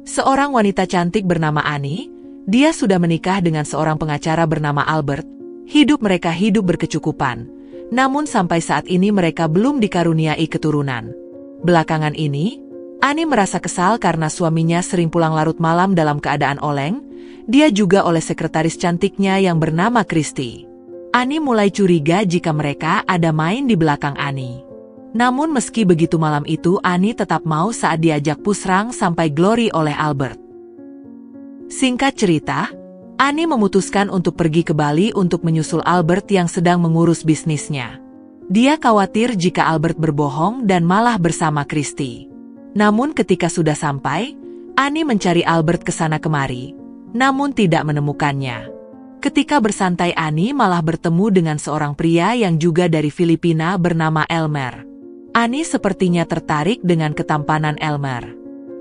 Seorang wanita cantik bernama Annie, dia sudah menikah dengan seorang pengacara bernama Albert. Hidup mereka hidup berkecukupan, namun sampai saat ini mereka belum dikaruniai keturunan. Belakangan ini, Annie merasa kesal karena suaminya sering pulang larut malam dalam keadaan oleng. Dia juga oleh sekretaris cantiknya yang bernama Christy. Annie mulai curiga jika mereka ada main di belakang Annie. Namun meski begitu malam itu Annie tetap mau saat diajak pusrang sampai Glory oleh Albert. Singkat cerita, Annie memutuskan untuk pergi ke Bali untuk menyusul Albert yang sedang mengurus bisnisnya. Dia khawatir jika Albert berbohong dan malah bersama Christy. Namun ketika sudah sampai, Annie mencari Albert ke sana kemari, namun tidak menemukannya. Ketika bersantai Annie malah bertemu dengan seorang pria yang juga dari Filipina bernama Elmer. Annie sepertinya tertarik dengan ketampanan Elmer.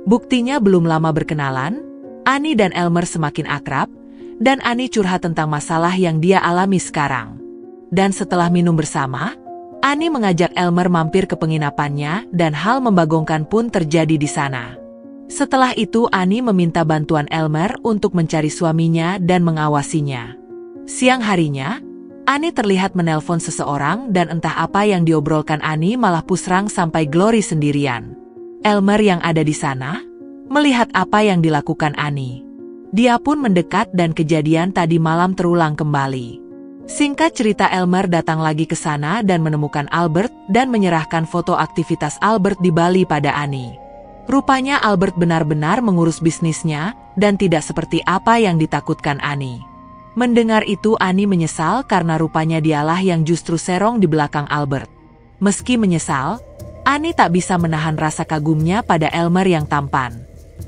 Buktinya belum lama berkenalan, Annie dan Elmer semakin akrab, dan Annie curhat tentang masalah yang dia alami sekarang. Dan setelah minum bersama, Annie mengajak Elmer mampir ke penginapannya dan hal membagongkan pun terjadi di sana. Setelah itu Annie meminta bantuan Elmer untuk mencari suaminya dan mengawasinya. Siang harinya, Annie terlihat menelpon seseorang dan entah apa yang diobrolkan Annie malah pusrang sampai Glory sendirian. Elmer yang ada di sana, melihat apa yang dilakukan Annie. Dia pun mendekat dan kejadian tadi malam terulang kembali. Singkat cerita Elmer datang lagi ke sana dan menemukan Albert dan menyerahkan foto aktivitas Albert di Bali pada Annie. Rupanya Albert benar-benar mengurus bisnisnya dan tidak seperti apa yang ditakutkan Annie. Mendengar itu Annie menyesal karena rupanya dialah yang justru serong di belakang Albert. Meski menyesal, Annie tak bisa menahan rasa kagumnya pada Elmer yang tampan.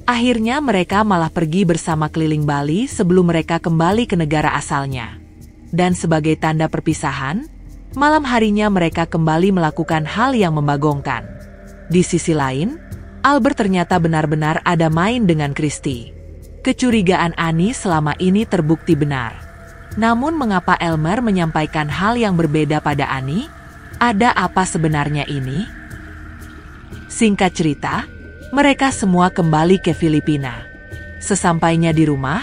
Akhirnya mereka malah pergi bersama keliling Bali sebelum mereka kembali ke negara asalnya. Dan sebagai tanda perpisahan, malam harinya mereka kembali melakukan hal yang membagongkan. Di sisi lain, Albert ternyata benar-benar ada main dengan Christy. Kecurigaan Annie selama ini terbukti benar. Namun mengapa Elmer menyampaikan hal yang berbeda pada Annie? Ada apa sebenarnya ini? Singkat cerita, mereka semua kembali ke Filipina. Sesampainya di rumah,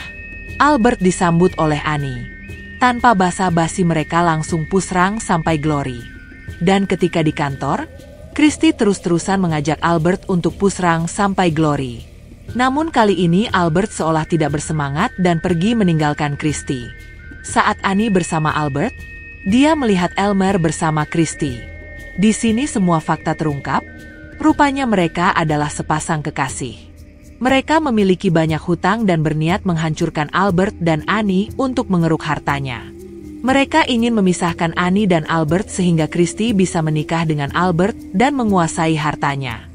Albert disambut oleh Annie. Tanpa basa-basi mereka langsung pusrang sampai Glory. Dan ketika di kantor, Christy terus-terusan mengajak Albert untuk pusrang sampai Glory. Namun kali ini Albert seolah tidak bersemangat dan pergi meninggalkan Christy. Saat Annie bersama Albert, dia melihat Elmer bersama Christy. Di sini semua fakta terungkap, rupanya mereka adalah sepasang kekasih. Mereka memiliki banyak hutang dan berniat menghancurkan Albert dan Annie untuk mengeruk hartanya. Mereka ingin memisahkan Annie dan Albert sehingga Christy bisa menikah dengan Albert dan menguasai hartanya.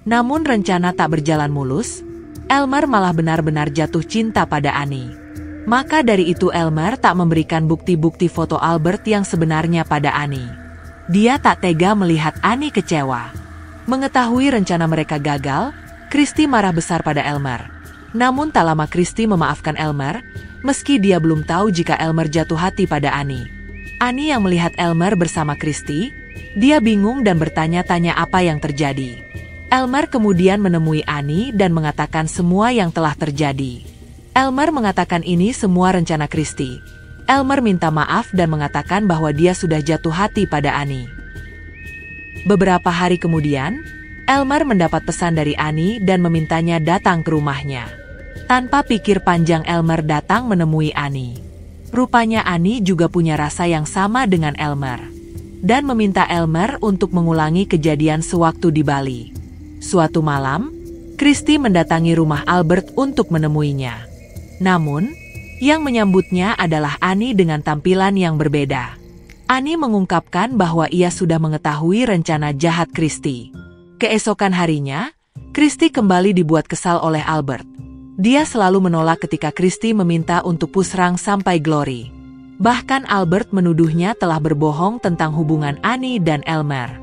Namun rencana tak berjalan mulus. Elmer malah benar-benar jatuh cinta pada Annie. Maka dari itu Elmer tak memberikan bukti-bukti foto Albert yang sebenarnya pada Annie. Dia tak tega melihat Annie kecewa. Mengetahui rencana mereka gagal, Christy marah besar pada Elmer. Namun tak lama Christy memaafkan Elmer, meski dia belum tahu jika Elmer jatuh hati pada Annie. Annie yang melihat Elmer bersama Christy, dia bingung dan bertanya-tanya apa yang terjadi. Elmer kemudian menemui Annie dan mengatakan semua yang telah terjadi. Elmer mengatakan ini semua rencana Christy. Elmer minta maaf dan mengatakan bahwa dia sudah jatuh hati pada Annie. Beberapa hari kemudian, Elmer mendapat pesan dari Annie dan memintanya datang ke rumahnya. Tanpa pikir panjang Elmer datang menemui Annie. Rupanya Annie juga punya rasa yang sama dengan Elmer. Dan meminta Elmer untuk mengulangi kejadian sewaktu di Bali. Suatu malam, Christy mendatangi rumah Albert untuk menemuinya. Namun, yang menyambutnya adalah Annie dengan tampilan yang berbeda. Annie mengungkapkan bahwa ia sudah mengetahui rencana jahat Christy. Keesokan harinya, Christy kembali dibuat kesal oleh Albert. Dia selalu menolak ketika Christy meminta untuk pusrang sampai Glory. Bahkan Albert menuduhnya telah berbohong tentang hubungan Annie dan Elmer.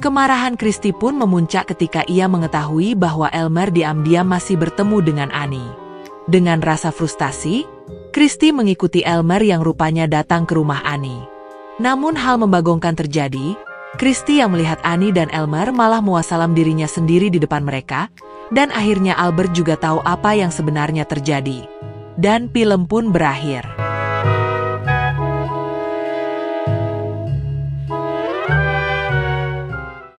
Kemarahan Christy pun memuncak ketika ia mengetahui bahwa Elmer diam-diam masih bertemu dengan Annie. Dengan rasa frustasi, Christy mengikuti Elmer yang rupanya datang ke rumah Annie. Namun hal membagongkan terjadi, Christy yang melihat Annie dan Elmer malah muasalam dirinya sendiri di depan mereka, dan akhirnya Albert juga tahu apa yang sebenarnya terjadi. Dan film pun berakhir.